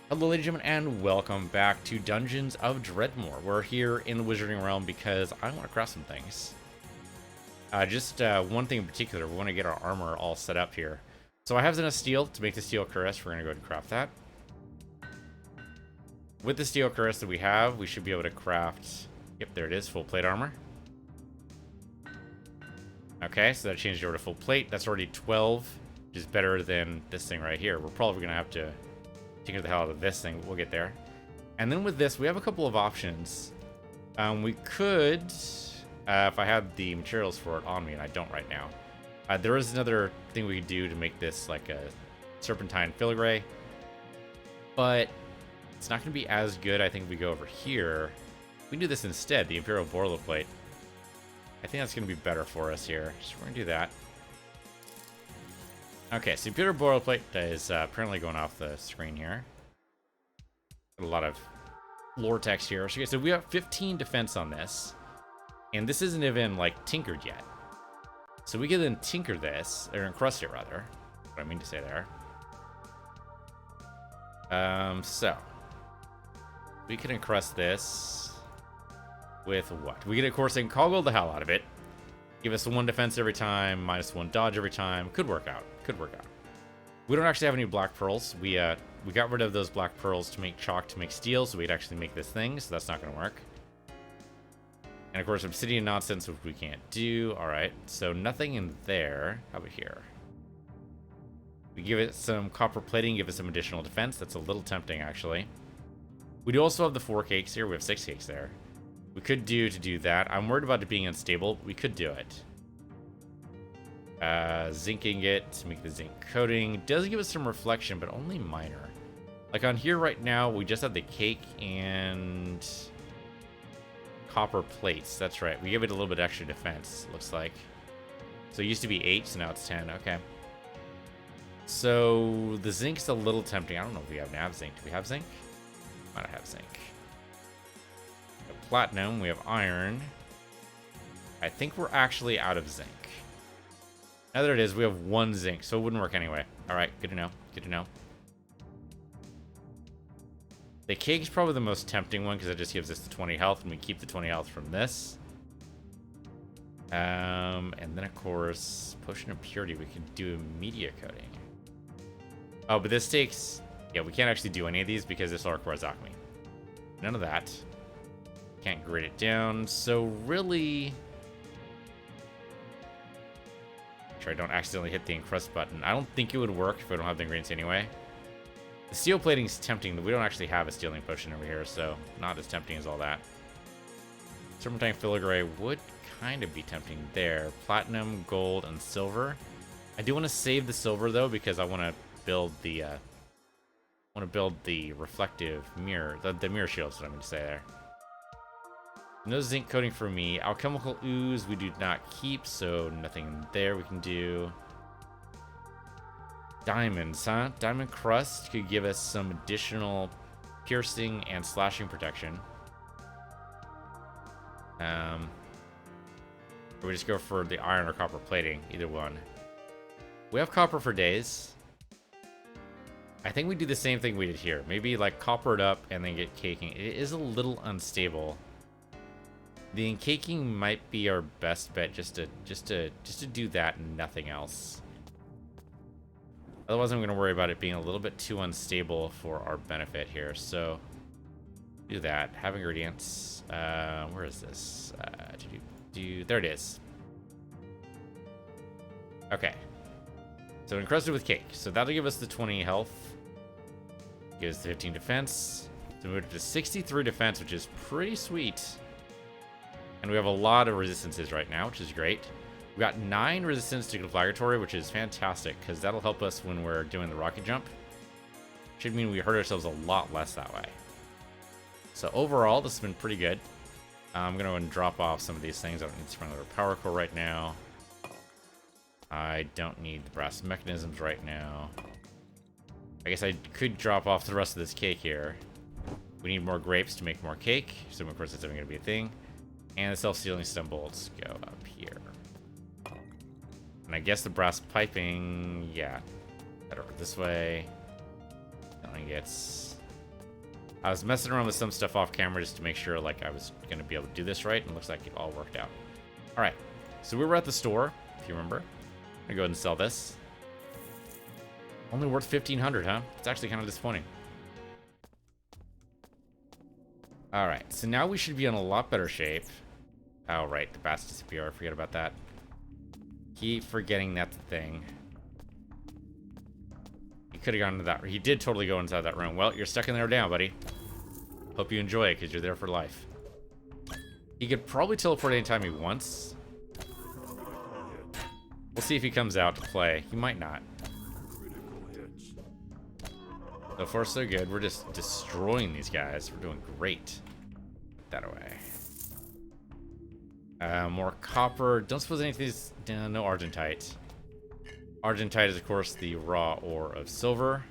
Hello ladies and gentlemen, and welcome back to Dungeons of Dredmor. We're here in the Wizarding Realm because I want to craft some things. Just one thing in particular, we want to get our armor all set up here. So I have enough steel to make the steel cuirass. We're going to go ahead and craft that. With the steel cuirass that we have, we should be able to craft... Yep, there it is, full plate armor. Okay, so that changed over to full plate. That's already 12, which is better than this thing right here. We're probably going to have to tinker the hell out of this thing, but we'll get there. And then with this, we have a couple of options. We could, if I had the materials for it on me, and I don't right now. There is another thing we could do to make this like a serpentine filigree, but it's not going to be as good. I think if we go over here, we can do this instead, the Imperial Boilerplate. I think that's going to be better for us here. So we're going to do that. Okay, so Imperial Boilerplate is apparently going off the screen here. A lot of lore text here. So we have 15 defense on this, and this isn't even like tinkered yet. So we can then tinker this, or encrust it rather. What I mean to say there. So we can encrust this with what? We can, of course, coggle the hell out of it. Give us 1 defense every time, -1 dodge every time. Could work out. Could work out. We don't actually have any black pearls. We got rid of those black pearls to make chalk to make steel, so we'd actually make this thing, so that's not going to work. And of course, obsidian nonsense, which we can't do. Alright, so nothing in there. How about here? We give it some copper plating, give it some additional defense. That's a little tempting, actually. We do also have the 4 cakes here. We have 6 cakes there. We could do that. I'm worried about it being unstable, but we could do it. Zinc ingot to make the zinc coating. Does give us some reflection, but only minor. Like on here right now, we just have the cake and copper plates. That's right. We give it a little bit extra defense, looks like. So it used to be 8, so now it's 10. Okay. So the zinc's a little tempting. I don't know if we have nav zinc. Do we have zinc? Might not have zinc. Platinum, we have iron. I think we're actually out of zinc. Now there it is, we have 1 zinc, so it wouldn't work anyway. Alright, good to know, good to know. The cake's probably the most tempting one because it just gives us the 20 health, and we keep the 20 health from this. And then of course, potion of purity, we can do media coating. Oh, but this takes... Yeah, we can't actually do any of these because this all requires alchemy. None of that. Can't grade it down, so really... Make sure I don't accidentally hit the encrust button. I don't think it would work if I don't have the ingredients anyway. The steel plating's tempting, but we don't actually have a stealing potion over here, so not as tempting as all that. Serpentine filigree would kind of be tempting there. Platinum, gold, and silver. I do want to save the silver though, because I want to build the reflective mirror, the mirror shield. Is what I'm going to say there. No zinc coating for me. Alchemical ooze we do not keep, so nothing there we can do. Diamonds, huh? Diamond crust could give us some additional piercing and slashing protection. Or we just go for the iron or copper plating, either one. We have copper for days. I think we do the same thing we did here. Maybe like copper it up and then get caking. It is a little unstable. The encaking might be our best bet, just to do that and nothing else. Otherwise, I'm going to worry about it being a little bit too unstable for our benefit here. So, do that. Have ingredients. Where is this? There it is. Okay. So encrusted with cake. So that'll give us the 20 health. Gives the 15 defense. So we move to 63 defense, which is pretty sweet. And we have a lot of resistances right now, which is great. We got 9 resistance to conflagratory, which is fantastic, because that'll help us when we're doing the rocket jump. Should mean we hurt ourselves a lot less that way. So overall, this has been pretty good. I'm going to go and drop off some of these things. I don't need to spend another power core right now. I don't need the brass mechanisms right now. I guess I could drop off the rest of this cake here. We need more grapes to make more cake, so of course that's going to be a thing. And the self-sealing stone bolts go up here. And I guess the brass piping, yeah. Better work this way. It only gets I was messing around with some stuff off camera just to make sure like I was going to be able to do this right, and it looks like it all worked out. All right, so we were at the store, if you remember. I'm going to go ahead and sell this. Only worth 1,500, huh? It's actually kind of disappointing. All right, so now we should be in a lot better shape. Oh, right, the bats disappear. I forget about that. Keep forgetting that's a thing. He could have gone into that. He did totally go inside that room. Well, you're stuck in there now, buddy. Hope you enjoy it, because you're there for life. He could probably teleport anytime he wants. We'll see if he comes out to play. He might not. So far, so good. We're just destroying these guys. We're doing great. Put that away. More copper. Don't suppose any of these... no argentite. Argentite is, of course, the raw ore of silver.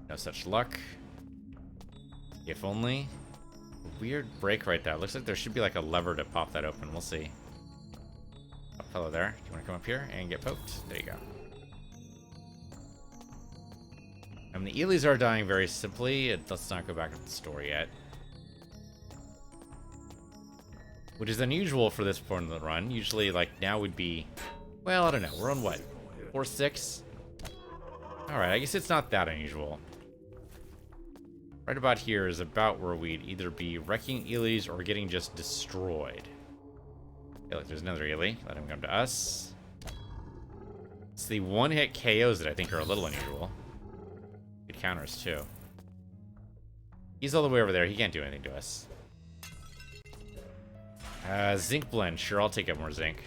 No such luck. If only. A weird break right there. Looks like there should be like a lever to pop that open. We'll see. Oh, hello there. Do you want to come up here and get poked? There you go. The Eelies are dying very simply. Let's not go back to the store yet. Which is unusual for this point in the run. Usually, like, now would be... Well, I don't know. We're on what? 4-6? Alright, I guess it's not that unusual. Right about here is about where we'd either be wrecking Eelies or getting just destroyed. Okay, look, there's another Eely. Let him come to us. It's the one-hit KOs that I think are a little unusual. Good counters, too. He's all the way over there. He can't do anything to us. Zinc blend. Sure, I'll take up more zinc.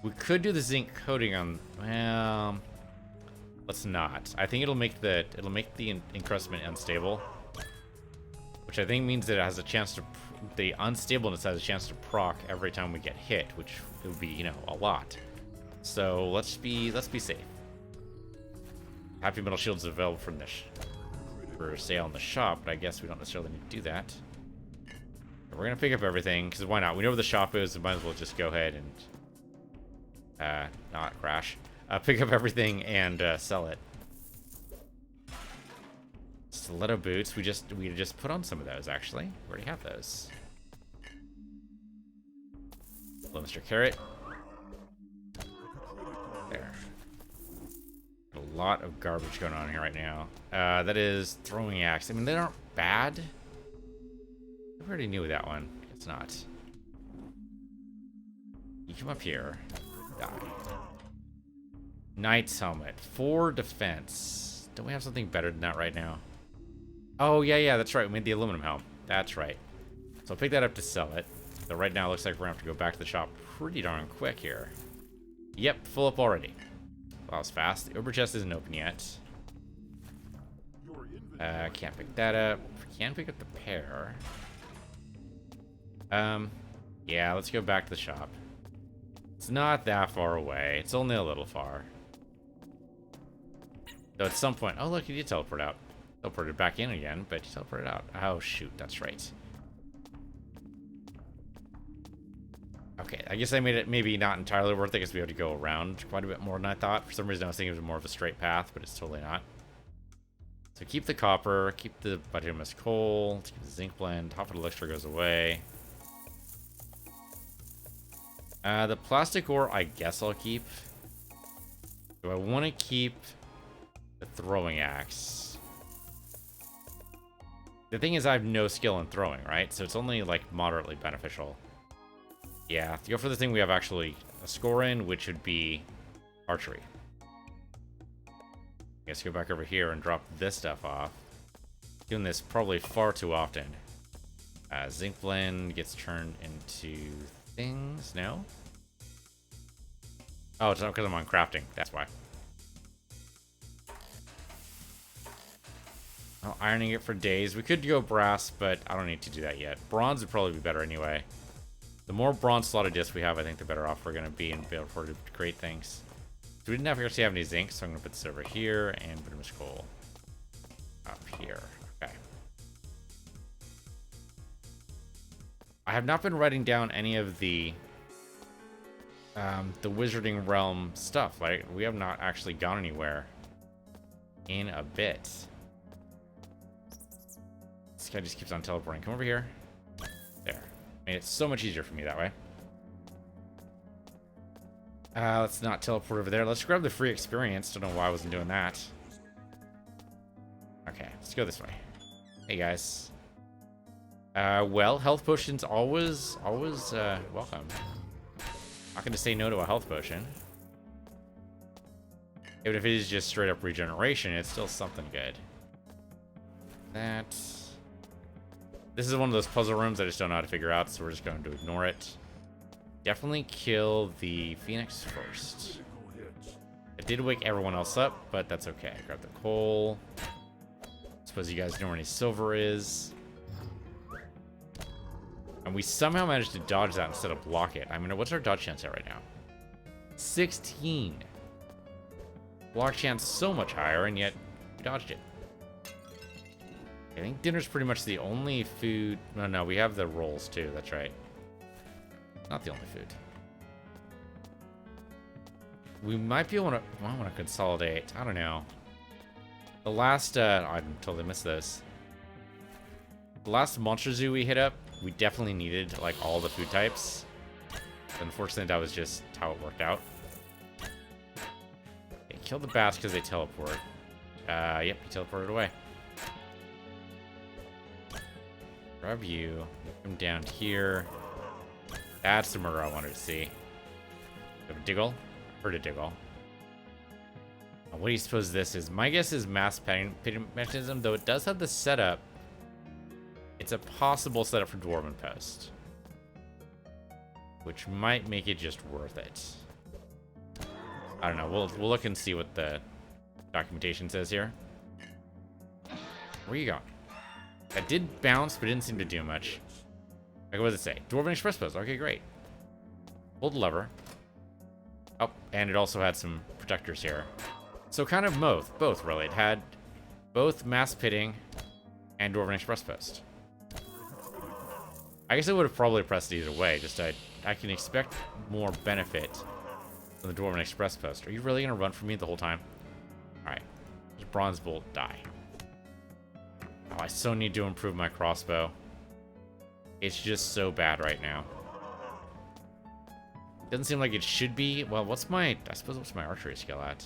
We could do the zinc coating on... Well... Let's not. I think it'll make the encrustment unstable. Which I think means that it has a chance to... The unstableness has a chance to proc every time we get hit, which would be, you know, a lot. So let's be safe. Happy Metal Shields available from this for sale in the shop, but I guess we don't necessarily need to do that. We're gonna pick up everything, because why not? We know where the shop is, so might as well just go ahead and not crash. Pick up everything and sell it. Stiletto boots. We just put on some of those, actually. We already have those. Hello, Mr. Carrot. There. A lot of garbage going on here right now. That is throwing axe. I mean, they aren't bad. I already knew that one. It's not. You come up here. Die. Knight's helmet. 4 defense. Don't we have something better than that right now? Oh, yeah, that's right. We made the aluminum helm. That's right. So I'll pick that up to sell it. So right now it looks like we're going to have to go back to the shop pretty darn quick here. Yep, full up already. Well, that was fast. The Uber chest isn't open yet. Can't pick that up. Can pick up the pear. Yeah, let's go back to the shop. It's not that far away. It's only a little far. So at some point... Oh, look, he did teleport out. Teleported back in again, but he teleported out. Oh, shoot, that's right. Okay, I guess I made it maybe not entirely worth it because we had to go around quite a bit more than I thought. For some reason, I was thinking it was more of a straight path, but it's totally not. So keep the copper, keep the bituminous coal, keep the zinc blend, half of the elixir goes away. The plastic ore, I guess I'll keep. Do I want to keep the throwing axe? The thing is, I have no skill in throwing, right? So it's only, like, moderately beneficial. Yeah, to go for the thing we have actually a score in, which would be archery. I guess go back over here and drop this stuff off. Doing this probably far too often. Zinc blend gets turned into things. No? Oh, it's not because I'm on crafting. That's why. Oh, ironing it for days. We could go brass, but I don't need to do that yet. Bronze would probably be better anyway. The more bronze slotted discs we have, I think the better off we're going to be and be able to create things. So we didn't actually have any zinc, so I'm going to put this over here and bituminous coal up here. Okay. I have not been writing down any of the Wizarding Realm stuff. Like, we have not actually gone anywhere in a bit. guy just keeps on teleporting. Come over here. There. Made it so much easier for me that way. Let's not teleport over there. Let's grab the free experience. Don't know why I wasn't doing that. Okay, let's go this way. Hey, guys. Well, health potions always welcome. Not gonna say no to a health potion. Even if it is just straight up regeneration, it's still something good. This is one of those puzzle rooms I just don't know how to figure out, so we're just going to ignore it. Definitely kill the Phoenix first. I did wake everyone else up, but that's okay. Grab the coal. Suppose you guys know where any silver is. And we somehow managed to dodge that instead of block it. I mean, what's our dodge chance at right now? 16. Block chance so much higher, and yet we dodged it. I think dinner's pretty much the only food. No, we have the rolls too. That's right. Not the only food. We might be able to. Well, I want to consolidate. I don't know. The last. I totally missed this. The last monster zoo we hit up, we definitely needed like all the food types. Unfortunately, that was just how it worked out. Okay, kill the bats because they teleport. Yep, he teleported away. Grab you. Come down here. That's the murder I wanted to see. Have a Diggle? Heard a Diggle. What do you suppose this is? My guess is mass pitting mechanism, though it does have the setup. It's a possible setup for Dwarven Post, which might make it just worth it. I don't know. We'll look and see what the documentation says here. Where you going? That did bounce, but didn't seem to do much. Like, what does it say? Dwarven Express Post. Okay, great. Hold the lever. Oh, and it also had some protectors here. So kind of both really. It had both mass pitting and Dwarven Express Post. I guess I would have probably pressed it either way. Just I can expect more benefit from the Dwarven Express Post. Are you really gonna run for me the whole time? All right, Bronze Bolt, die. Oh, I so need to improve my crossbow. It's just so bad right now. Doesn't seem like it should be. Well, what's my archery skill at?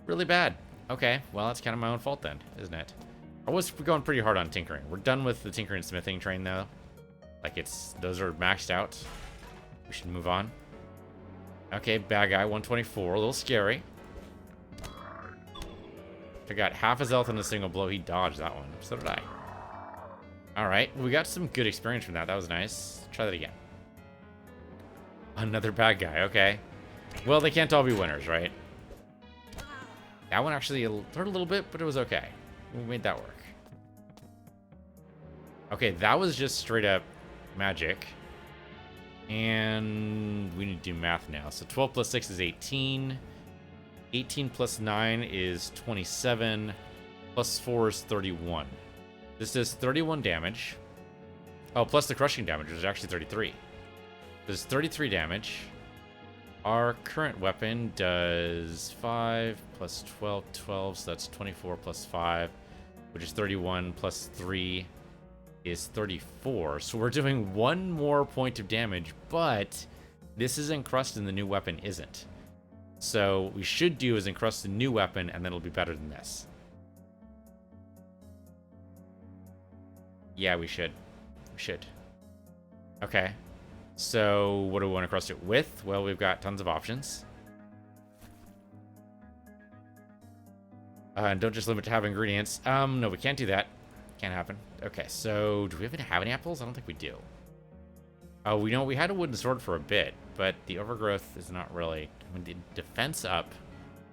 Really bad. Okay, well, that's kind of my own fault then, isn't it? I was going pretty hard on tinkering. We're done with the tinkering and smithing train though. Like those are maxed out. We should move on. Okay, bad guy, 124, a little scary. I got half his health in a single blow. He dodged that one. So did I. All right, we got some good experience from that. That was nice. Try that again. Another bad guy. Okay. Well, they can't all be winners, right? That one actually hurt a little bit, but it was okay. We made that work. Okay, that was just straight up magic. And we need to do math now. So 12 plus 6 is 18. 18 plus 9 is 27. Plus 4 is 31. This does 31 damage. Oh, plus the crushing damage, which is actually 33. Does 33 damage. Our current weapon does 5 plus 12, 12, so that's 24 plus 5, which is 31 plus 3 is 34. So we're doing one more point of damage, but this is encrusted and the new weapon isn't. So what we should do is encrust a new weapon, and then it'll be better than this. Yeah, we should. We should. Okay. So what do we want to encrust it with? Well, we've got tons of options. And don't just limit to have ingredients. No, we can't do that. Can't happen. Okay, so do we even have any apples? I don't think we do. Oh, we know we had a wooden sword for a bit, but the overgrowth is not really. I mean, the defense up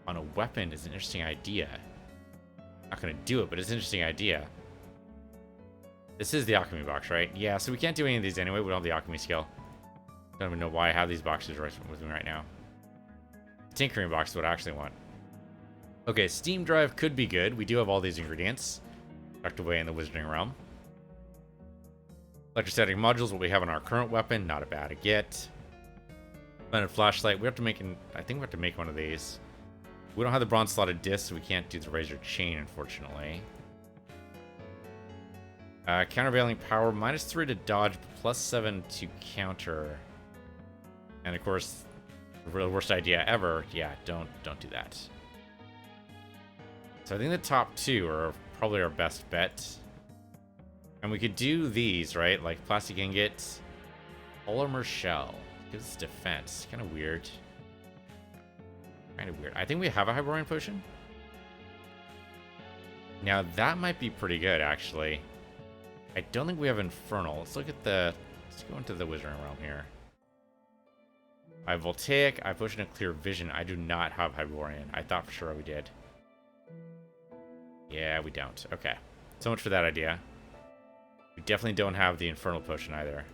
on a weapon is an interesting idea. Not gonna do it, but it's an interesting idea. This is the alchemy box, right? Yeah, so we can't do any of these anyway. We don't have the alchemy skill. Don't even know why I have these boxes right with me right now. Tinkering box is what I actually want. Okay, steam drive could be good. We do have all these ingredients tucked away in the wizarding realm. Electrostatic modules, what we have on our current weapon, not a bad get. Blended flashlight, we have to make I think we have to make one of these. We don't have the bronze slotted disc, so we can't do the razor chain, unfortunately. Countervailing power, -3 to dodge, +7 to counter. And of course, the real worst idea ever. Yeah, don't do that. So I think the top two are probably our best bet. And we could do these, right? Like plastic ingot, polymer shell. Gives us defense. Kind of weird. Kind of weird. I think we have a Hyborian potion. Now that might be pretty good, actually. I don't think we have Infernal. Let's look at the... Let's go into the Wizarding Realm here. I have Voltaic. I have Potion of Clear Vision. I do not have Hyborian. I thought for sure we did. Yeah, we don't. Okay. So much for that idea. We definitely don't have the Infernal Potion either.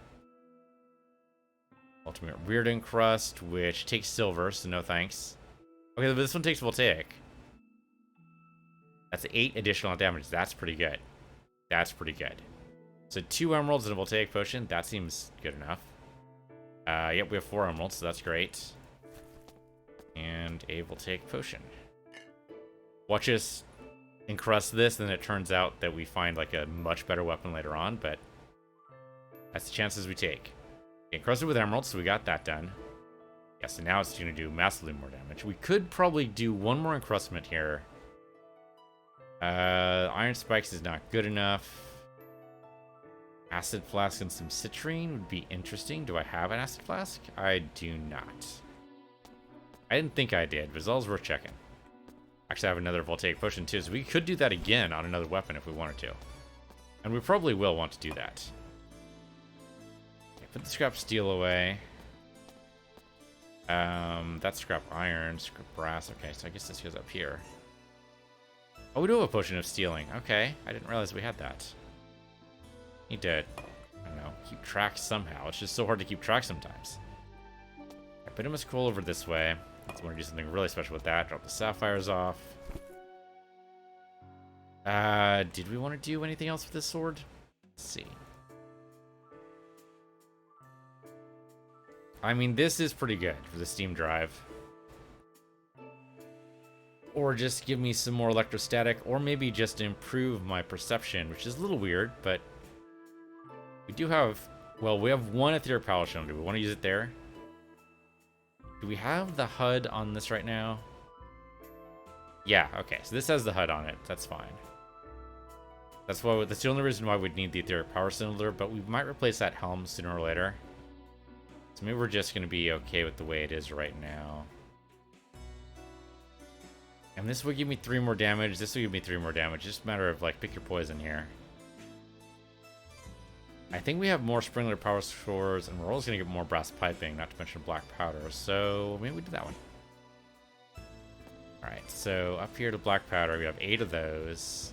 Ultimate Weird Encrust, which takes silver, so no thanks. Okay, but this one takes Voltaic. That's 8 additional damage. That's pretty good. That's pretty good. So 2 emeralds and a Voltaic Potion. That seems good enough. Yep, we have 4 emeralds, so that's great. And a Voltaic Potion. Watch us encrust this, and then it turns out that we find like a much better weapon later on, but that's the chances we take. Encrusted with emeralds, so we got that done. Yeah, so now it's going to do massively more damage. We could probably do one more encrustment here. Iron Spikes is not good enough. Acid Flask and some Citrine would be interesting. Do I have an Acid Flask? I do not. I didn't think I did, but it's always worth checking. Actually, I have another Voltaic Potion too, so we could do that again on another weapon if we wanted to. And we probably will want to do that. Okay, put the scrap steel away. That's scrap iron, scrap brass. Okay, so I guess this goes up here. Oh, we do have a Potion of Stealing. Okay, I didn't realize we had that. Need to, I don't know, keep track somehow. It's just so hard to keep track sometimes. I put him a scroll over this way. Let's want to do something really special with that. Drop the sapphires off. Did we want to do anything else with this sword? Let's see. I mean, this is pretty good for the Steam Drive. Or just give me some more electrostatic, or maybe just improve my perception, which is a little weird, but we do have, well, we have one Etheric Power Stone. Do we want to use it there? Do we have the HUD on this right now? Yeah, okay, so this has the HUD on it. That's fine. That's the only reason why we'd need the Etheric Power Cylinder, but we might replace that Helm sooner or later. So maybe we're just going to be okay with the way it is right now. And this will give me 3 more damage. This will give me 3 more damage. Just a matter of, like, pick your poison here. I think we have more Sprinkler Power Swords, and we're always going to get more Brass Piping, not to mention Black Powder. So maybe we do that one. Alright, so up here to Black Powder, we have 8 of those.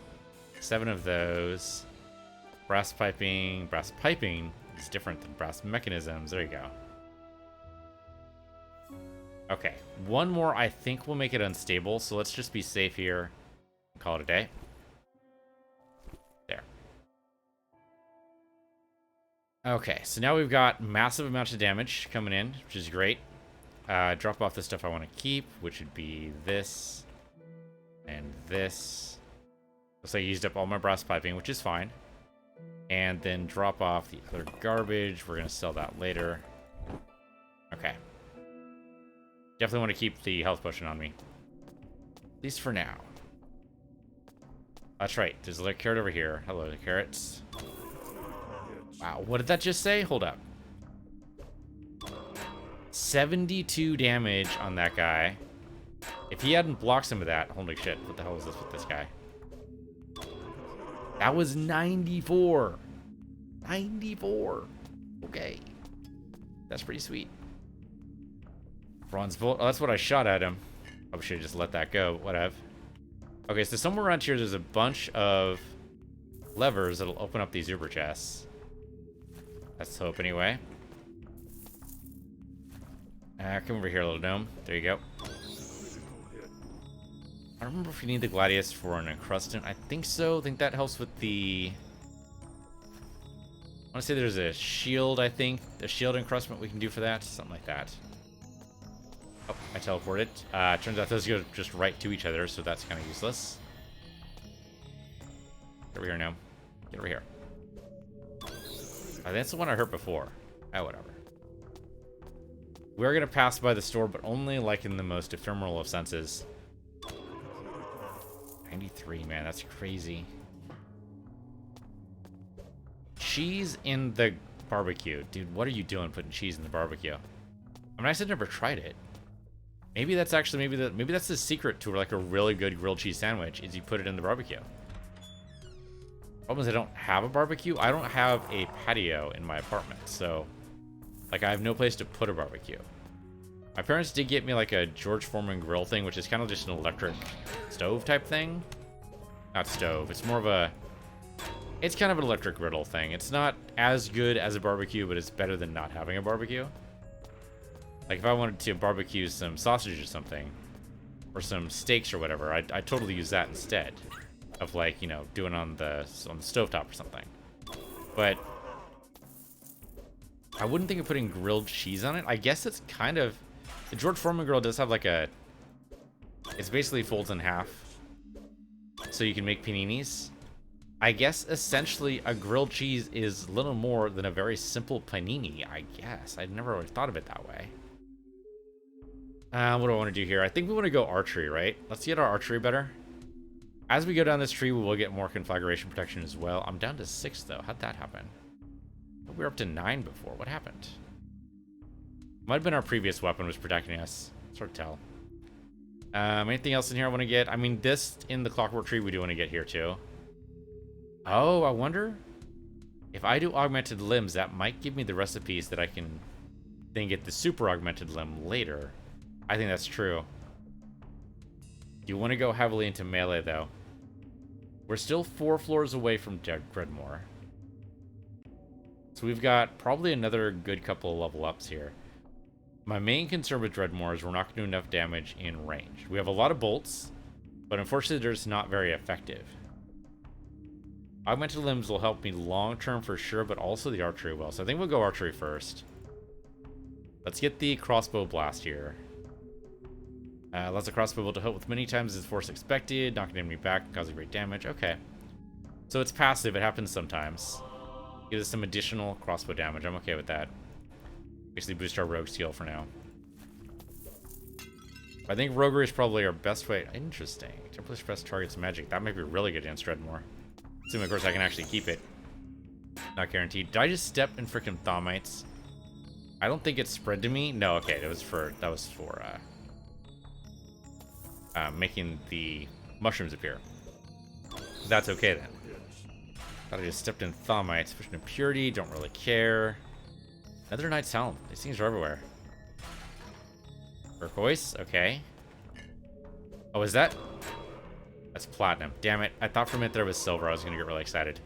7 of those. Brass Piping. Brass Piping is different than Brass Mechanisms. There you go. Okay, one more I think will make it unstable, so let's just be safe here and call it a day. There. Okay, so now we've got massive amounts of damage coming in, which is great. Drop off the stuff I want to keep, which would be this and this. Looks like I used up all my brass piping, which is fine. And then drop off the other garbage. We're going to sell that later. Okay. Definitely want to keep the health potion on me. At least for now. That's right. There's a carrot over here. Hello, the carrots. Wow, what did that just say? Hold up. 72 damage on that guy. If he hadn't blocked some of that... Holy shit, what the hell is this with this guy? That was 94. 94. Okay. That's pretty sweet. Bronze Volt. Oh, that's what I shot at him. I should have just let that go. Whatever. Okay, so somewhere around here, there's a bunch of levers that'll open up these Uber chests. Let's hope, anyway. Come over here, little gnome. There you go. I don't remember if you need the Gladius for an encrustant. I think so. I think that helps with the... I want to say there's a shield, I think. A shield encrustment we can do for that. Something like that. Oh, I teleported. Turns out those go just right to each other, so that's kind of useless. Get over here now. Get over here. That's the one I heard before. Oh, whatever. We're going to pass by the store, but only like in the most ephemeral of senses. 93, man, that's crazy. Cheese in the barbecue. Dude, what are you doing putting cheese in the barbecue? I mean, I said never tried it. Maybe that's actually, maybe that's the secret to like a really good grilled cheese sandwich, is you put it in the barbecue. Problem is I don't have a barbecue. I don't have a patio in my apartment, so like I have no place to put a barbecue. My parents did get me like a George Foreman grill thing, which is kind of just an electric stove type thing. Not stove, it's more of a, it's kind of an electric griddle thing. It's not as good as a barbecue, but it's better than not having a barbecue. Like if I wanted to barbecue some sausage or something, or some steaks or whatever, I'd totally use that instead of like, you know, doing on the stovetop or something. But I wouldn't think of putting grilled cheese on it. I guess it's kind of, the George Foreman grill does have like a, it's basically folds in half, so you can make paninis. I guess essentially a grilled cheese is little more than a very simple panini, I guess. I'd never really thought of it that way. What do I want to do here? I think we want to go archery, right? Let's get our archery better. As we go down this tree, we will get more conflagration protection as well. I'm down to 6, though. How'd that happen? We were up to 9 before. What happened? Might have been our previous weapon was protecting us. It's hard to tell. Anything else in here I want to get? I mean, this in the clockwork tree we do want to get here, too. Oh, I wonder if I do augmented limbs, that might give me the recipes that I can then get the super augmented limb later. I think that's true. You want to go heavily into melee, though. We're still 4 floors away from Dredmor. So we've got probably another good couple of level ups here. My main concern with Dredmor is we're not going to do enough damage in range. We have a lot of bolts, but unfortunately they're just not very effective. Augmented limbs will help me long term for sure, but also the archery will. So I think we'll go archery first. Let's get the crossbow blast here. Allows the crossbow to help with many times as force expected, knocking enemy back and causing great damage. Okay. So it's passive, it happens sometimes. Gives us some additional crossbow damage. I'm okay with that. Basically boost our rogue skill for now. I think roguery is probably our best way. Interesting. Temporarily suppress target's magic. That might be really good against Dredmor. Assuming, of course, I can actually keep it. Not guaranteed. Did I just step in freaking Thaumites? I don't think it spread to me. No, okay. That was for making the mushrooms appear. That's okay then. Thought I just stepped in Thaumites. Pushing impurity. Don't really care. Another Knight's Helm. These things are everywhere. Turquoise. Okay. Oh, is that? That's platinum. Damn it. I thought for a minute there was silver. I was going to get really excited.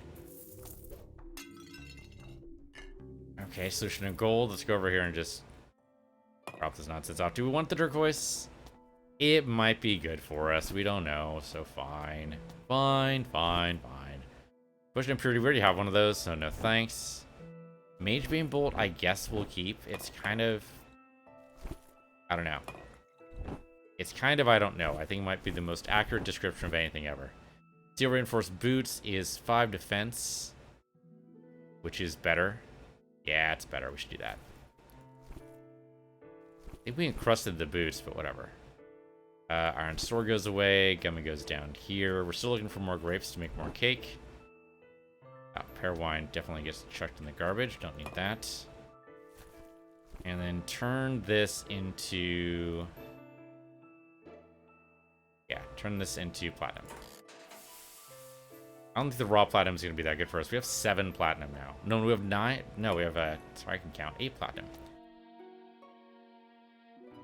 Okay, solution in gold. Let's go over here and just drop this nonsense off. Do we want the turquoise? It might be good for us. We don't know, so fine. Fine. Pushing impurity. We already have one of those, so no thanks. Mage Beam Bolt, I guess we'll keep. It's kind of, I don't know. It's kind of, I don't know. I think it might be the most accurate description of anything ever. Steel Reinforced Boots is 5 defense, which is better. Yeah, it's better. We should do that. I think we encrusted the boots, but whatever. Iron Sword goes away. Gummy goes down here. We're still looking for more grapes to make more cake. Pear wine definitely gets chucked in the garbage. Don't need that. And then turn this into... yeah, turn this into platinum. I don't think the raw platinum is going to be that good for us. We have 7 platinum now. No, we have 9. No, we have, sorry, I can count 8 platinum.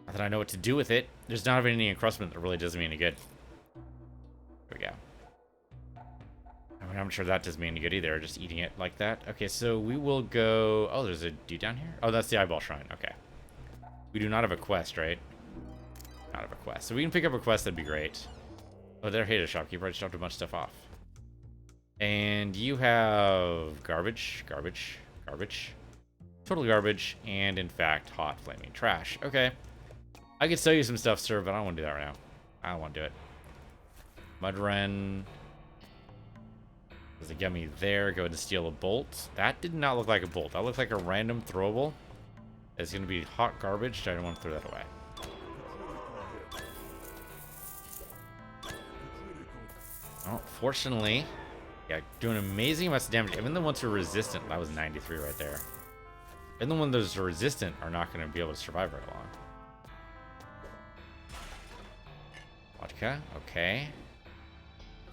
Not that I know what to do with it. There's not any encrustment that really does me any good. There we go. I mean, I'm sure that does me any good either, just eating it like that. Okay, so we will go... oh, there's a dude down here? Oh, that's the eyeball shrine. Okay. We do not have a quest, right? Not have a quest. So we can pick up a quest, that'd be great. Oh, there, hey, the shopkeeper. I just dropped a bunch of stuff off. And you have garbage. Total garbage, and in fact, hot flaming trash. Okay. I could sell you some stuff, sir, but I don't want to do that right now. I don't want to do it. Mudwren. There's a gummy there. Go ahead and steal a bolt. That did not look like a bolt. That looked like a random throwable. It's going to be hot garbage. I don't want to throw that away. Oh, fortunately, yeah, doing amazing amounts of damage. Even the ones who are resistant, that was 93 right there. Even the ones that are resistant are not going to be able to survive very long. Vodka, okay.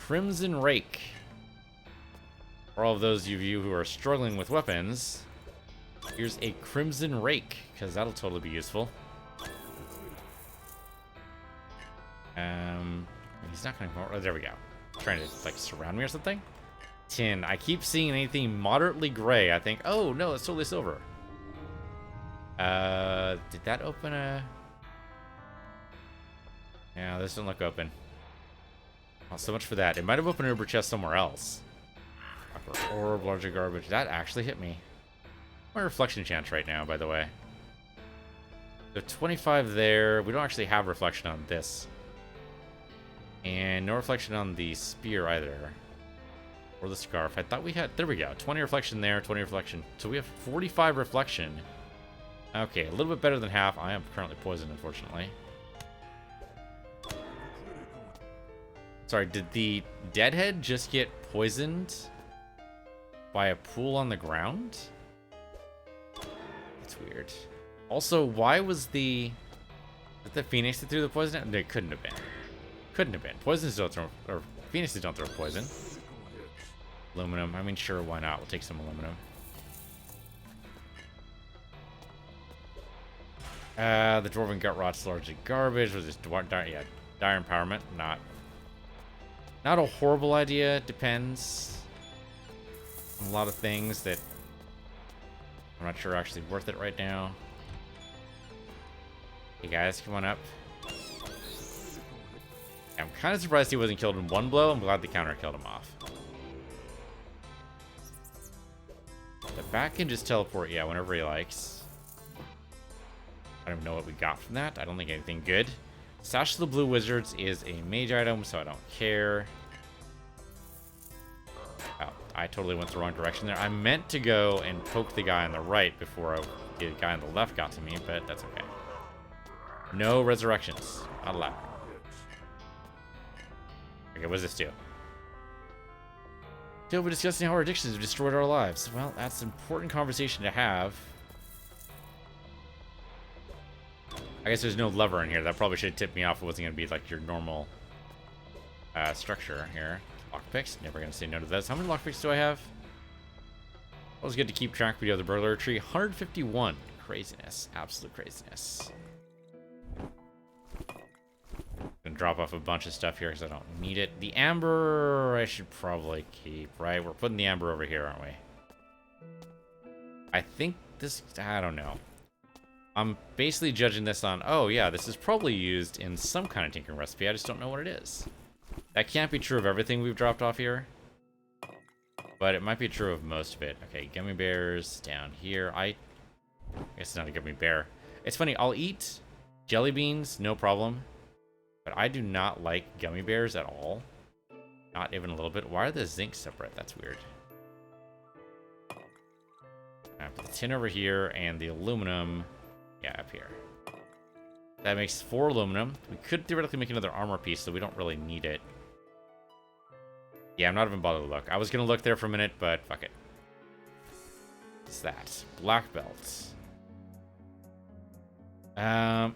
Crimson Rake. For all of those of you who are struggling with weapons, here's a Crimson Rake, because that'll totally be useful. He's not going to... Oh, there we go. Trying to, like, surround me or something? Tin. I keep seeing anything moderately gray. I think, oh, no, it's totally silver. Did that open a... Yeah, this doesn't look open. Oh, so much for that. It might have opened an Uber chest somewhere else. Copper orb, larger garbage. That actually hit me. My reflection chance right now, by the way. So 25 there. We don't actually have reflection on this. And no reflection on the spear either. Or the scarf. I thought we had... There we go. 20 reflection there, 20 reflection. So we have 45 reflection. Okay, a little bit better than half. I am currently poisoned, unfortunately. Sorry, did the deadhead just get poisoned by a pool on the ground? That's weird. Also, why was the phoenix that threw the poison out? It couldn't have been. Couldn't have been. Poisons don't throw, or phoenixes don't throw poison. Aluminum. I mean, sure, why not? We'll take some aluminum. The dwarven gut rot's largely garbage. Was this dire empowerment? Not a horrible idea. Depends on a lot of things that I'm not sure are actually worth it right now. Hey guys, come on up. I'm kind of surprised he wasn't killed in one blow. I'm glad the counter killed him off. The bat can just teleport, yeah, whenever he likes. I don't even know what we got from that. I don't think anything good. Sash of the Blue Wizards is a mage item, so I don't care. Oh, I totally went the wrong direction there. I meant to go and poke the guy on the right before the guy on the left got to me, but that's okay. No resurrections. Not allowed. Okay, what does this do? Today we're discussing how our addictions have destroyed our lives. Well, that's an important conversation to have. I guess there's no lever in here. That probably should tip me off. It wasn't going to be like your normal structure here. Lockpicks. Never going to say no to this. How many lockpicks do I have? Always good to keep track. We do have the burglar tree. 151. Craziness. Absolute craziness. Gonna drop off a bunch of stuff here because I don't need it. The amber I should probably keep, right? We're putting the amber over here, aren't we? I think this... I don't know. I'm basically judging this on, oh yeah, this is probably used in some kind of tinkering recipe. I just don't know what it is. That can't be true of everything we've dropped off here. But it might be true of most of it. Okay, gummy bears down here. I guess it's not a gummy bear. It's funny, I'll eat jelly beans, no problem. But I do not like gummy bears at all. Not even a little bit. Why are the zinc separate? That's weird. I put the tin over here and the aluminum, yeah, up here. That makes 4 aluminum. We could theoretically make another armor piece, so we don't really need it. Yeah, I'm not even bothered to look. I was going to look there for a minute, but fuck it. What's that? Black belt.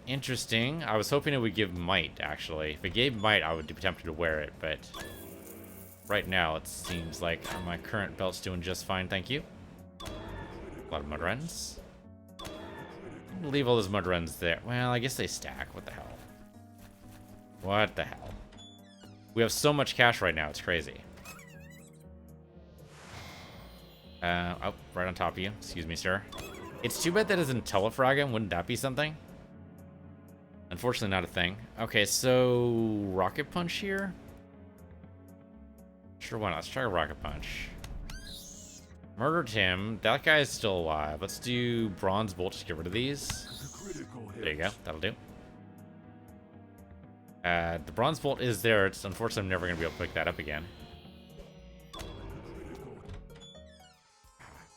Interesting. I was hoping it would give might, actually. If it gave might, I would be tempted to wear it, but right now it seems like my current belt's doing just fine, thank you. A lot of mud runs. Leave all those mud runs there. Well, I guess they stack. What the hell? What the hell? We have so much cash right now, it's crazy. Oh, right on top of you. Excuse me, sir. It's too bad that isn't telefragging. Wouldn't that be something? Unfortunately, not a thing. Okay, so rocket punch here. Sure, why not? Let's try a rocket punch. Murdered him. That guy is still alive. Let's do bronze bolt. Just get rid of these. There you go. That'll do. The bronze bolt is there. It's unfortunately I'm never gonna be able to pick that up again.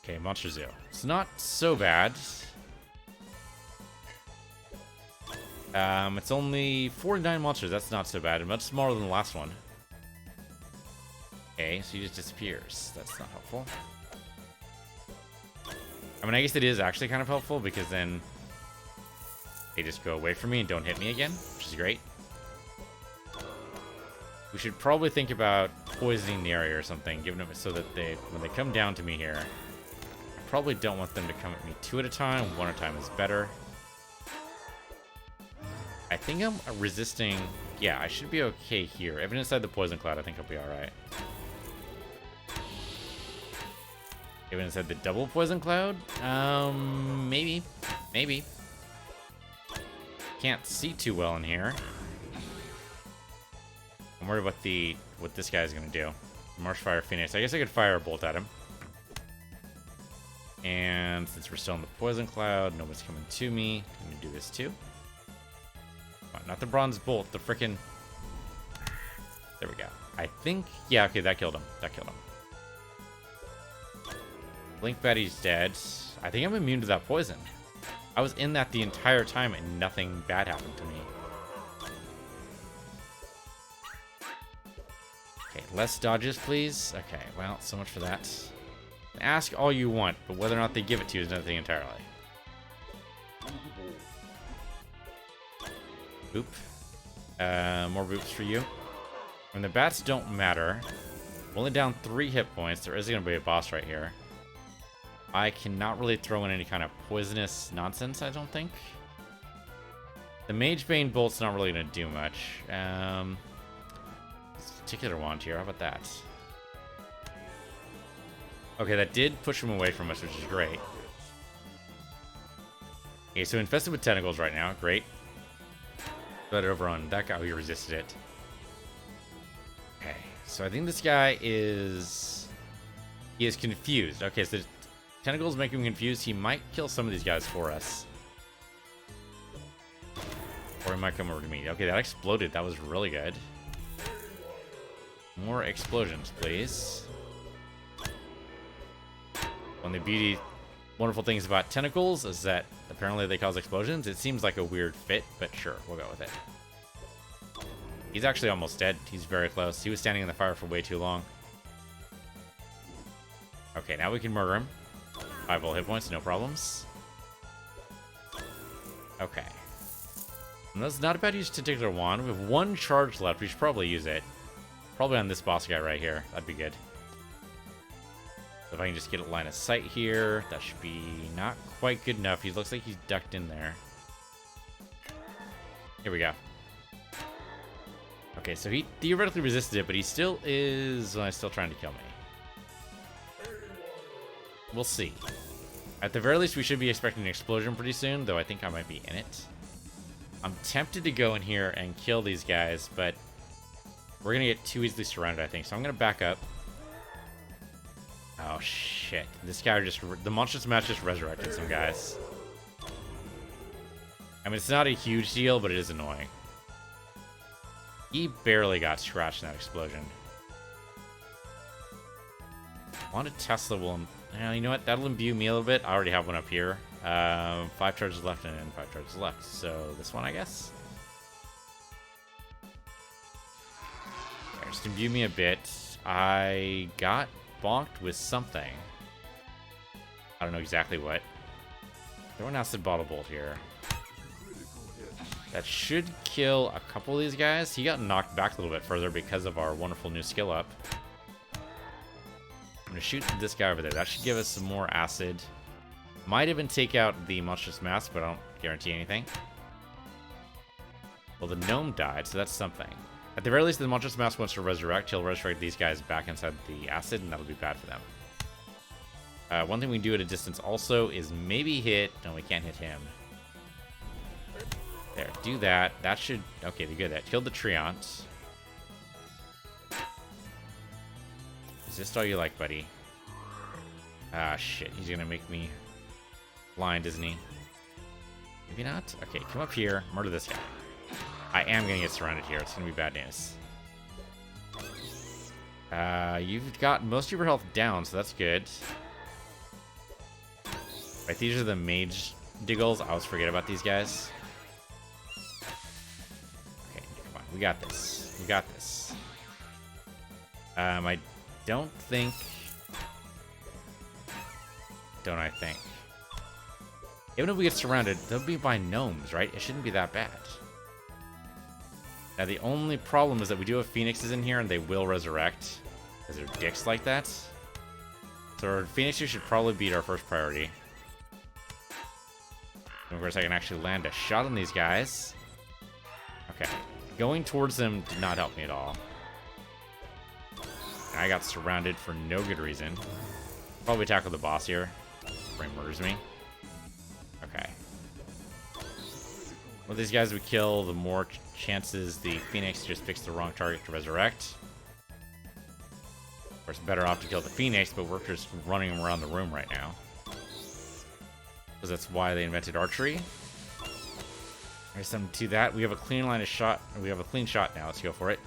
Okay, Monster Zoo. It's not so bad. It's only 49 monsters. That's not so bad. Much smaller than the last one. Okay, so he just disappears. That's not helpful. I mean, I guess it is actually kind of helpful because then they just go away from me and don't hit me again, which is great. We should probably think about poisoning the area or something, giving them so that when they come down to me here, I probably don't want them to come at me 2 at a time. 1 at a time is better. I think I'm resisting. Yeah, I should be okay here. Even inside the poison cloud, I think I'll be alright. Even inside the double poison cloud? Maybe. Maybe. Can't see too well in here. I'm worried about what this guy's gonna do. Marshfire Phoenix. I guess I could fire a bolt at him. And since we're still in the poison cloud, nobody's coming to me. I'm gonna do this too. Oh, not the bronze bolt, the frickin'. There we go. I think. Yeah, okay, that killed him. That killed him. Blink Betty's dead. I think I'm immune to that poison. I was in that the entire time and nothing bad happened to me. Okay, less dodges, please. Okay, well, so much for that. Ask all you want, but whether or not they give it to you is another thing entirely. Boop. More boops for you. When the bats don't matter, I'm only down 3 hit points. There is going to be a boss right here. I cannot really throw in any kind of poisonous nonsense, I don't think. The Mage Bane Bolt's not really going to do much. This particular wand here, how about that? Okay, that did push him away from us, which is great. Okay, so infested with tentacles right now. Great. Put it over on that guy. Oh, he resisted it. Okay, so I think this guy is... He is confused. Okay, so tentacles make him confused. He might kill some of these guys for us. Or he might come over to me. Okay, that exploded. That was really good. More explosions, please. One of the wonderful things about tentacles is that apparently they cause explosions. It seems like a weird fit, but sure, we'll go with it. He's actually almost dead. He's very close. He was standing in the fire for way too long. Okay, now we can murder him. 5 full hit points, no problems. Okay. And that's not a bad use of Tentacular Wand. We have 1 charge left. We should probably use it. Probably on this boss guy right here. That'd be good. So if I can just get a line of sight here, that should be not quite good enough. He looks like he's ducked in there. Here we go. Okay, so he theoretically resisted it, but he still is still trying to kill me. We'll see. At the very least, we should be expecting an explosion pretty soon, though I think I might be in it. I'm tempted to go in here and kill these guys, but we're going to get too easily surrounded, I think. So I'm going to back up. Oh, shit. This guy just... The Monstrous Match just resurrected some guys. I mean, it's not a huge deal, but it is annoying. He barely got scratched in that explosion. Wanted Tesla will... you know what? That'll imbue me a little bit. I already have one up here. 5 charges left and 5 charges left. So this one, I guess. Okay, just imbue me a bit. I got bonked with something. I don't know exactly what. Throw an acid bottle bolt here. That should kill a couple of these guys. He got knocked back a little bit further because of our wonderful new skill up. I'm going to shoot this guy over there. That should give us some more acid. Might even take out the Monstrous Mask, but I don't guarantee anything. Well, the gnome died, so that's something. At the very least, the Monstrous Mask wants to resurrect. He'll resurrect these guys back inside the acid, and that'll be bad for them. One thing we can do at a distance also is maybe hit... No, we can't hit him. There, do that. That should... Okay, be good. That killed the Treant. Resist all you like, buddy. Ah, shit. He's gonna make me blind, isn't he? Maybe not? Okay, come up here. Murder this guy. I am gonna get surrounded here. It's gonna be bad news. You've got most of your health down, so that's good. Right, these are the mage diggles. I always forget about these guys. Okay, come on. We got this. We got this. I don't think... Don't I think? Even if we get surrounded, they'll be by gnomes, right? It shouldn't be that bad. Now, the only problem is that we do have phoenixes in here, and they will resurrect. Because they're dicks like that. So our phoenixes should probably be our first priority. And of course, I can actually land a shot on these guys. Okay. Going towards them did not help me at all. I got surrounded for no good reason. Probably tackle the boss here. Before he murders me. Okay. Well, these guys we kill, the more chances the Phoenix just picks the wrong target to resurrect. Of course, better off to kill the Phoenix, but we're just running them around the room right now. Because that's why they invented archery. There's something to that. We have a clean line of shot. We have a clean shot now. Let's go for it.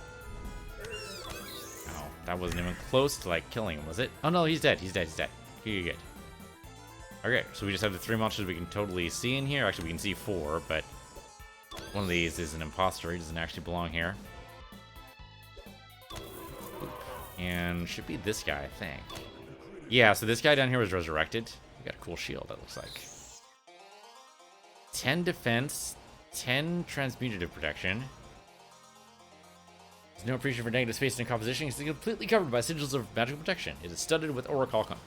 Oh, that wasn't even close to, like, killing him, was it? Oh, no, he's dead. He's dead. He's dead. You're good. Okay, so we just have the 3 monsters we can totally see in here. Actually, we can see 4, but one of these is an imposter. He doesn't actually belong here. And should be this guy, I think. Yeah, so this guy down here was resurrected. We got a cool shield, that looks like. 10 defense, 10 transmutative protection. There's no appreciation for negative space and composition. It's completely covered by sigils of magical protection. It is studded with orichalcum.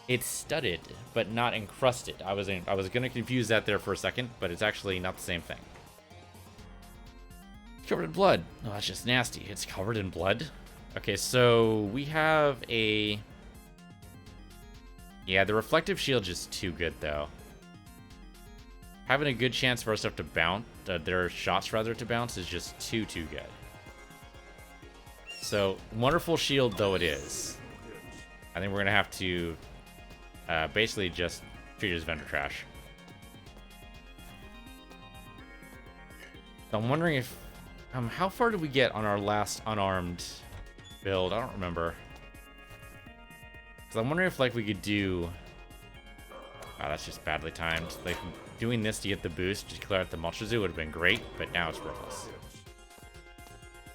It's studded, but not encrusted. I was gonna confuse that there for a second, but it's actually not the same thing. It's covered in blood. Oh, that's just nasty. It's covered in blood. Okay, so we have a... Yeah, the reflective shield is too good, though. Having a good chance for our stuff to bounce, their shots rather to bounce, is just too good. So, wonderful shield though it is. I think we're gonna have to basically just treat it as vendor trash. So I'm wondering if... how far did we get on our last unarmed build? I don't remember. So I'm wondering if, like, we could do... Wow, that's just badly timed. Like, doing this to get the boost to clear out the monster zoo would have been great, but now it's worthless.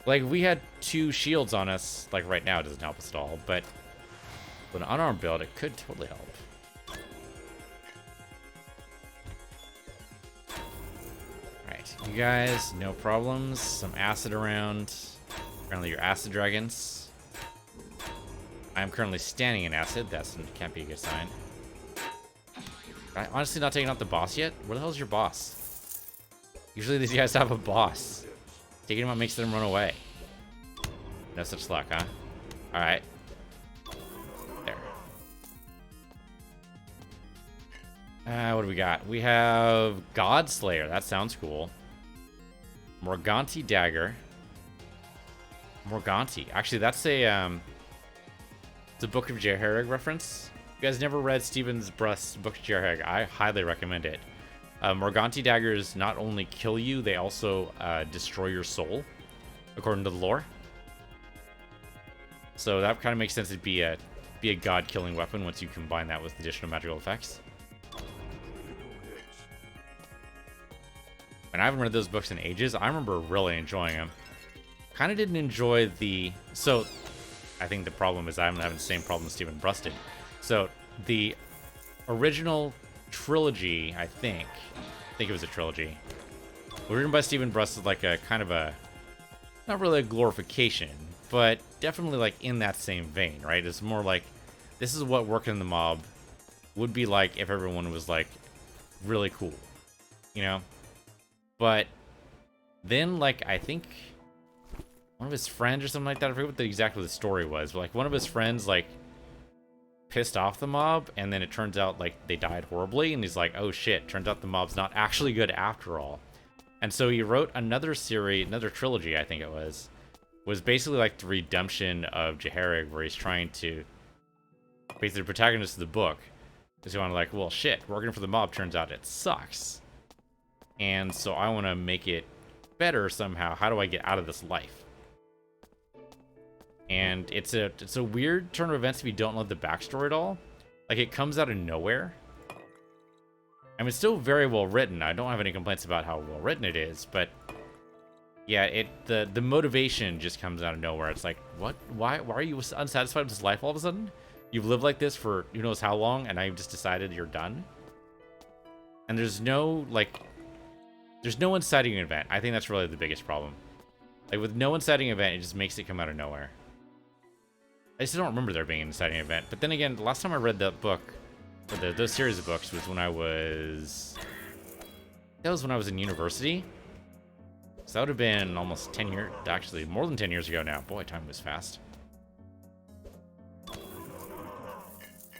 Like, if we had 2 shields on us, like right now, it doesn't help us at all, but with an unarmed build, it could totally help. Alright, you guys, no problems. Some acid around. Apparently you're acid dragons. I'm currently standing in acid. That can't be a good sign. I'm honestly not taking out the boss yet. Where the hell is your boss? Usually these guys have a boss. Taking him out makes them run away. No such luck, huh? Alright. There. What do we got? We have Godslayer. That sounds cool. Morganti Dagger. Morganti. Actually, that's a, it's a Book of Jaehaerys reference. If you guys never read Stephen Brust's Book of Jaehaerys, I highly recommend it. Morganti daggers not only kill you, they also destroy your soul, according to the lore. So that kind of makes sense to be a god-killing weapon once you combine that with additional magical effects. And I haven't read those books in ages. I remember really enjoying them. Kind of didn't enjoy the... So, I think the problem is I'm having the same problem Stephen Brust did. So, the original trilogy, I think it was a trilogy, written by Stephen Brust, is like a kind of a, not really a glorification, but definitely like in that same vein, right? It's more like, this is what working in the mob would be like if everyone was like really cool, you know? But then, like, I think one of his friends or something like that, I forget what exactly the story was, but like one of his friends like pissed off the mob, and then it turns out like they died horribly, and he's like, oh shit, turns out the mob's not actually good after all. And so he wrote another series, another trilogy, I think it was basically like the redemption of Jaehaerys, where he's trying to, basically the protagonist of the book is going like, well shit, working for the mob turns out it sucks, and so I want to make it better somehow. How do I get out of this life? And it's a weird turn of events if you don't know the backstory at all. Like, it comes out of nowhere. I mean, it's still very well written. I don't have any complaints about how well written it is, but yeah, the motivation just comes out of nowhere. It's like, what? Why are you unsatisfied with this life all of a sudden? You've lived like this for who knows how long, and now you've just decided you're done? And there's no, like, there's no inciting event. I think that's really the biggest problem. Like, with no inciting event, it just makes it come out of nowhere. I just don't remember there being an inciting event. But then again, the last time I read that book, or those series of books, was when I was... That was when I was in university. So that would have been almost 10 years... Actually, more than 10 years ago now. Boy, time moves fast.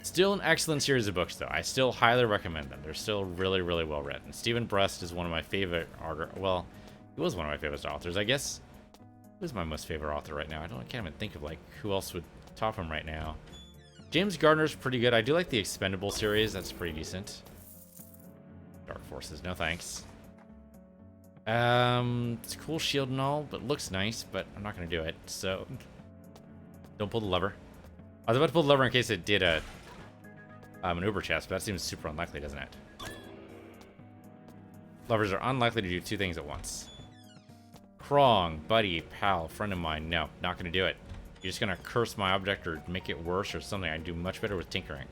Still an excellent series of books, though. I still highly recommend them. They're still really, really well written. Stephen Brust is one of my favorite well, he was one of my favorite authors, I guess. Who's my most favorite author right now? I can't even think of, like, who else would top him right now. James Gardner's pretty good. I do like the Expendable series. That's pretty decent. Dark Forces, no thanks. It's a cool shield and all, but looks nice, but I'm not going to do it, so... Don't pull the lever. I was about to pull the lever in case it did an Uber chest, but that seems super unlikely, doesn't it? Levers are unlikely to do two things at once. Krong, buddy, pal, friend of mine. No, not going to do it. You're just going to curse my object or make it worse or something. I do much better with tinkering.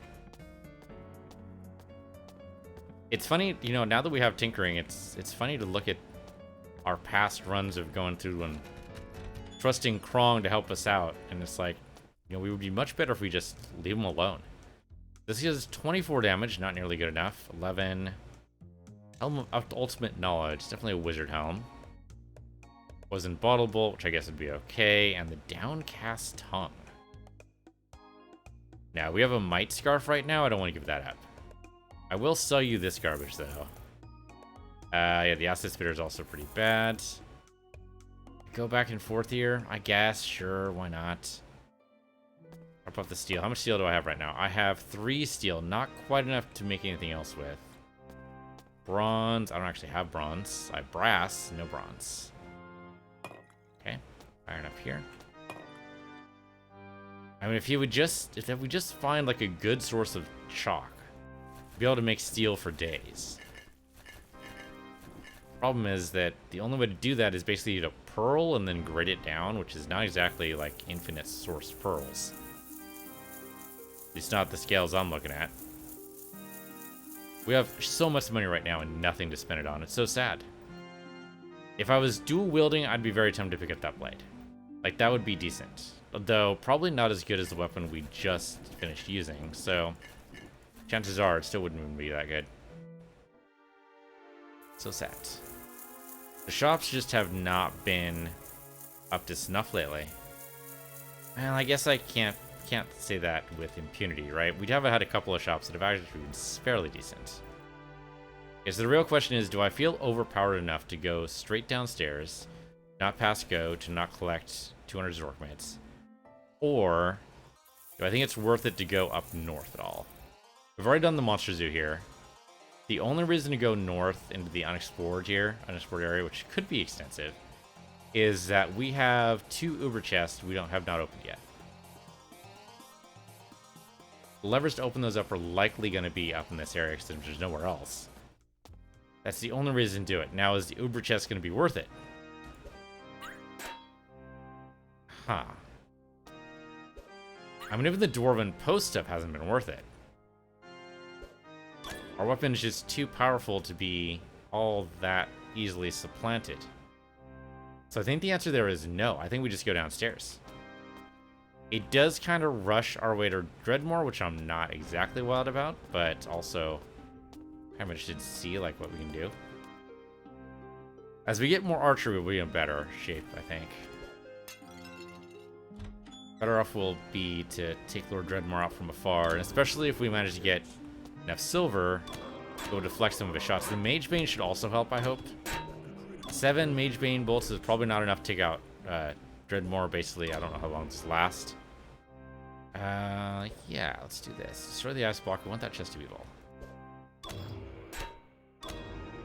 It's funny, you know, now that we have tinkering, it's funny to look at our past runs of going through and trusting Krong to help us out. And it's like, you know, we would be much better if we just leave him alone. This is 24 damage, not nearly good enough. 11. Helm of Ultimate Knowledge, definitely a wizard helm. Wasn't Bottle Bolt, which I guess would be okay. And the Downcast Tongue. Now, we have a Might Scarf right now. I don't want to give that up. I will sell you this garbage, though. Yeah, the Acid Spitter is also pretty bad. Go back and forth here, I guess. Sure, why not? Up off the steel. How much steel do I have right now? I have 3 steel. Not quite enough to make anything else with. Bronze. I don't actually have bronze. I have brass. No bronze. Okay. Iron up here. I mean, if we just find like a good source of chalk, we'd be able to make steel for days. Problem is that the only way to do that is basically to pearl and then grit it down, which is not exactly like infinite source pearls. At least not the scales I'm looking at. We have so much money right now and nothing to spend it on. It's so sad. If I was dual wielding, I'd be very tempted to pick up that blade. Like, that would be decent. Though, probably not as good as the weapon we just finished using, so chances are it still wouldn't even be that good. So sad. The shops just have not been up to snuff lately. Well, I guess I can't say that with impunity, right? We have had a couple of shops that have actually been fairly decent. Okay, so the real question is, do I feel overpowered enough to go straight downstairs, not pass go, to not collect 200 Zorkmids? Or do I think it's worth it to go up north at all? We've already done the Monster Zoo here. The only reason to go north into the unexplored area, which could be extensive, is that we have 2 Uber chests we don't have not opened yet. The levers to open those up are likely going to be up in this area because there's nowhere else. That's the only reason to do it. Now, is the Uber chest going to be worth it? Huh. I mean, even the Dwarven Post stuff hasn't been worth it. Our weapon is just too powerful to be all that easily supplanted. So I think the answer there is no. I think we just go downstairs. It does kind of rush our way to Dredmor, which I'm not exactly wild about, but also kind of interested to see like what we can do. As we get more archery, we'll be in better shape, I think. Better off will be to take Lord Dredmor out from afar, and especially if we manage to get enough silver, go deflect some of his shots. The Mage Bane should also help, I hope. 7 Mage Bane bolts is probably not enough to take out Dredmor, basically. I don't know how long this lasts. Yeah, let's do this. Destroy the ice block. I want that chest to be full.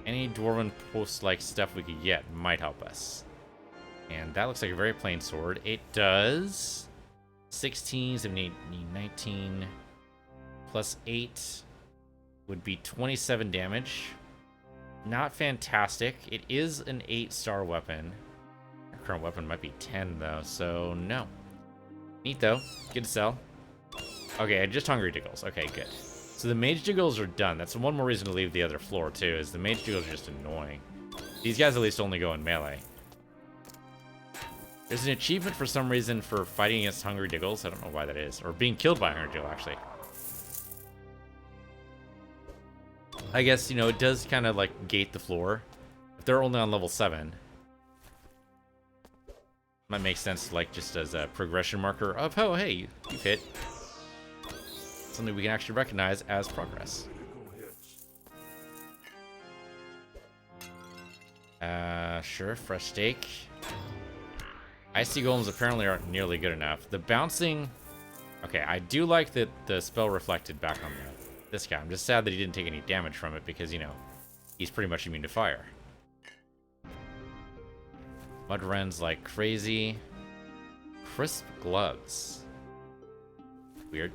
Any Dwarven Post-like stuff we could get might help us. And that looks like a very plain sword. It does 16, 17, 18, 19, plus 8. would be 27 damage. Not fantastic. It is an 8-star weapon. Our current weapon might be 10 though, so no. Neat though. Good to sell. Okay, just Hungry Diggles. Okay, good. So the Mage Diggles are done. That's one more reason to leave the other floor too, is the Mage Diggles are just annoying. These guys at least only go in melee. There's an achievement for some reason for fighting against Hungry Diggles. I don't know why that is. Or being killed by a Hungry Diggle, actually. I guess, you know, it does kind of like gate the floor. If they're only on level 7, might make sense, like, just as a progression marker of, oh, hey, you've hit. Something we can actually recognize as progress. Sure, fresh steak. Icy golems apparently aren't nearly good enough. The bouncing... Okay, I do like that the spell reflected back on this guy. I'm just sad that he didn't take any damage from it because, you know, he's pretty much immune to fire. Mud wrens like crazy. Crisp gloves. Weird.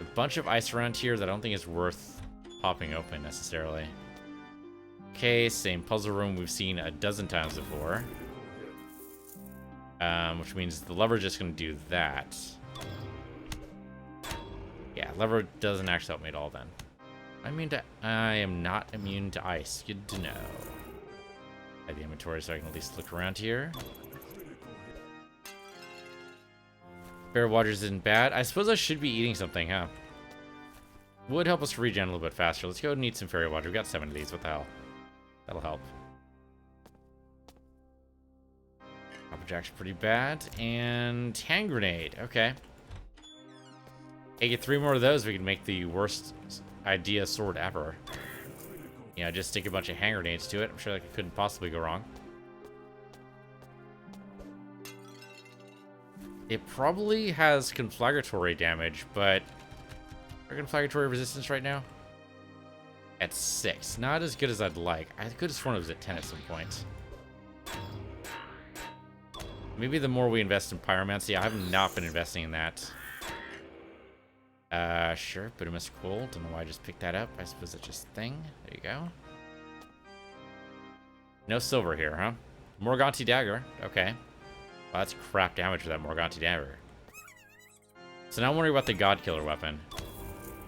A bunch of ice around here that I don't think is worth popping open necessarily. Okay, same puzzle room we've seen a dozen times before. Which means the lever just going to do that. Yeah, lever doesn't actually help me at all then. I am not immune to ice. Good to know. I have the inventory so I can at least look around here. Fairy Waters isn't bad. I suppose I should be eating something, huh? Would help us regen a little bit faster. Let's go and eat some Fairy Water. We've got 7 of these. What the hell? That'll help. Copperjack's pretty bad. And hand grenade. Okay. Hey, get 3 more of those. We can make the worst idea sword ever. You know, just stick a bunch of hand grenades to it. I'm sure that couldn't possibly go wrong. It probably has conflagratory damage, but... Our conflagratory resistance right now? At 6. Not as good as I'd like. I could have sworn it was at 10 at some point. Maybe the more we invest in pyromancy, I have not been investing in that. Sure, Bidomus Coal. Don't know why I just picked that up. I suppose it's just a thing. There you go. No silver here, huh? Morganti Dagger. Okay. Well, that's crap damage for that Morganti Dagger. So now I'm worried about the God Killer weapon.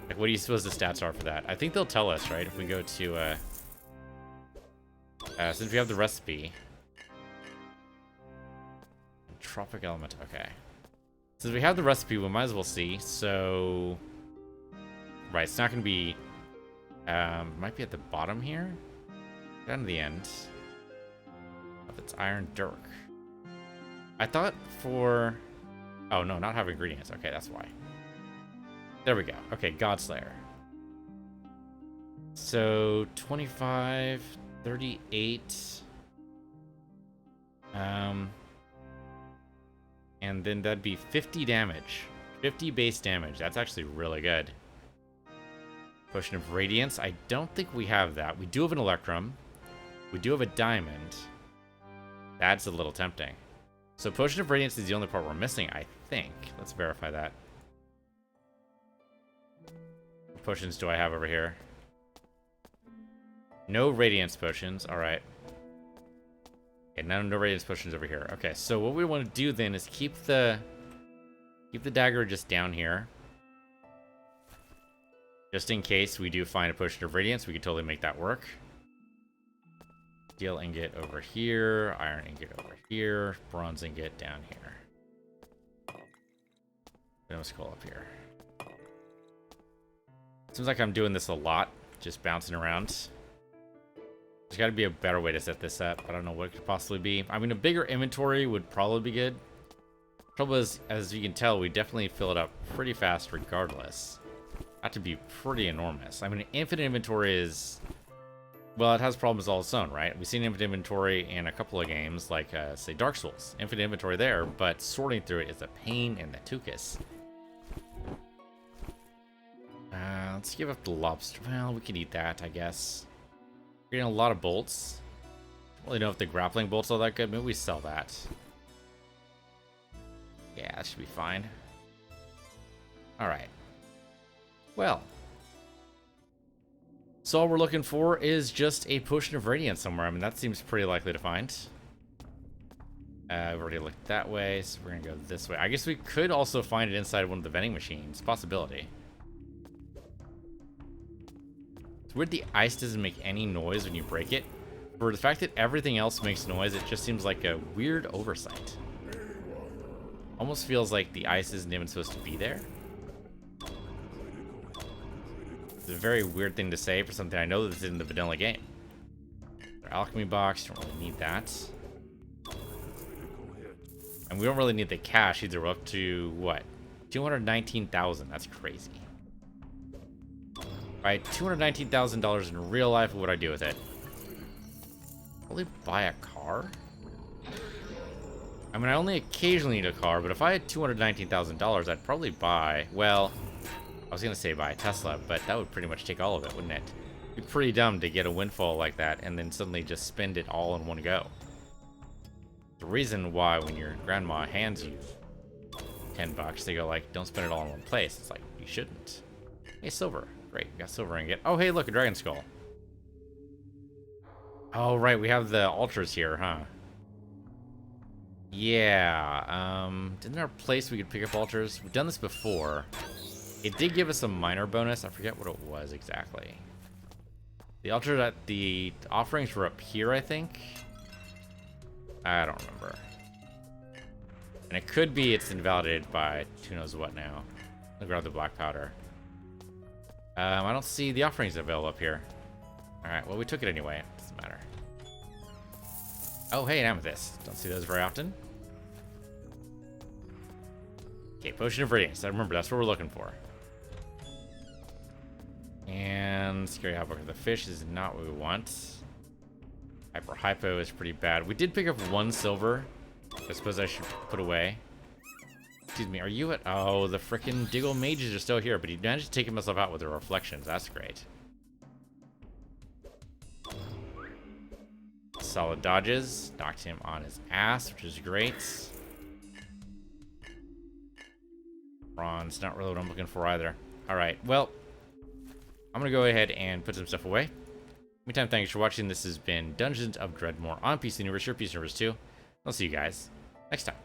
Like, what do you suppose the stats are for that? I think they'll tell us, right? If we go to, since we have the recipe. Tropic Element, okay. Since we have the recipe, we might as well see. So, right, it's not going to be, might be at the bottom here. Down to the end. If it's Iron Dirk. I thought for, oh no, not have ingredients. Okay, that's why. There we go. Okay, Godslayer. So, 25, 38. And then that'd be 50 damage. 50 base damage. That's actually really good. Potion of Radiance. I don't think we have that. We do have an Electrum. We do have a Diamond. That's a little tempting. So Potion of Radiance is the only part we're missing, I think. Let's verify that. What potions do I have over here? No Radiance potions. Alright. Okay, no Radiance potions over here. Okay, so what we want to do then is keep the dagger just down here. Just in case we do find a Potion of Radiance, we can totally make that work. Steel ingot over here, iron ingot over here, bronze ingot down here. Let's go up here. Seems like I'm doing this a lot, just bouncing around. There's got to be a better way to set this up. I don't know what it could possibly be. I mean, a bigger inventory would probably be good. Trouble is, as you can tell, we definitely fill it up pretty fast regardless. Not to be pretty enormous. I mean, an infinite inventory is... Well, it has problems all its own, right? We've seen infinite inventory in a couple of games, like, say, Dark Souls. Infinite inventory there, but sorting through it is a pain in the tuchus. Let's give up the lobster. Well, we can eat that, I guess. We're getting a lot of bolts. Don't really know if the grappling bolts are that good. Maybe we sell that. Yeah, that should be fine. Alright. Well, So all we're looking for is just a potion of Radiance somewhere. I mean, that seems pretty likely to find. We've already looked that way, so we're gonna go this way. I guess we could also find it inside one of the vending machines. Possibility. It's weird the ice doesn't make any noise when you break it. For the fact that everything else makes noise, it just seems like a weird oversight. Almost feels like the ice isn't even supposed to be there. It's a very weird thing to say for something I know that's in the vanilla game. Our Alchemy Box, don't really need that. And we don't really need the cash either. We're up to, what? 219,000. That's crazy. Alright, $219,000 in real life, what would I do with it? Probably buy a car? I mean, I only occasionally need a car, but if I had $219,000, I'd probably buy, well, I was going to say buy a Tesla, but that would pretty much take all of it, wouldn't it? It'd be pretty dumb to get a windfall like that and then suddenly just spend it all in one go. The reason why when your grandma hands you 10 bucks, they go like, don't spend it all in one place. It's like, you shouldn't. Hey, silver. Great, we got silver ingot. Oh, hey, look, a dragon skull. Oh, right, we have the altars here, huh? Yeah, isn't there a place we could pick up altars? We've done this before. It did give us a minor bonus. I forget what it was exactly. The altar that the offerings were up here, I think. I don't remember. And it could be it's invalidated by who knows what now. I'll grab the black powder. I don't see the offerings available up here. Alright, well, we took it anyway. Doesn't matter. Oh, hey, an amethyst. Don't see those very often. Okay, Potion of Radiance. I remember, that's what we're looking for. And Scary Hotbook of the Fish is not what we want. Hyper Hypo is pretty bad. We did pick up 1 silver. I suppose I should put away. Excuse me, are you at... Oh, the frickin' Diggle Mages are still here, but he managed to take himself out with the reflections. That's great. Solid dodges. Knocked him on his ass, which is great. Bronze, not really what I'm looking for either. Alright, well, I'm going to go ahead and put some stuff away. Meantime, thanks for watching. This has been Dungeons of Dredmor on PC Universe, your PC Universe 2. I'll see you guys next time.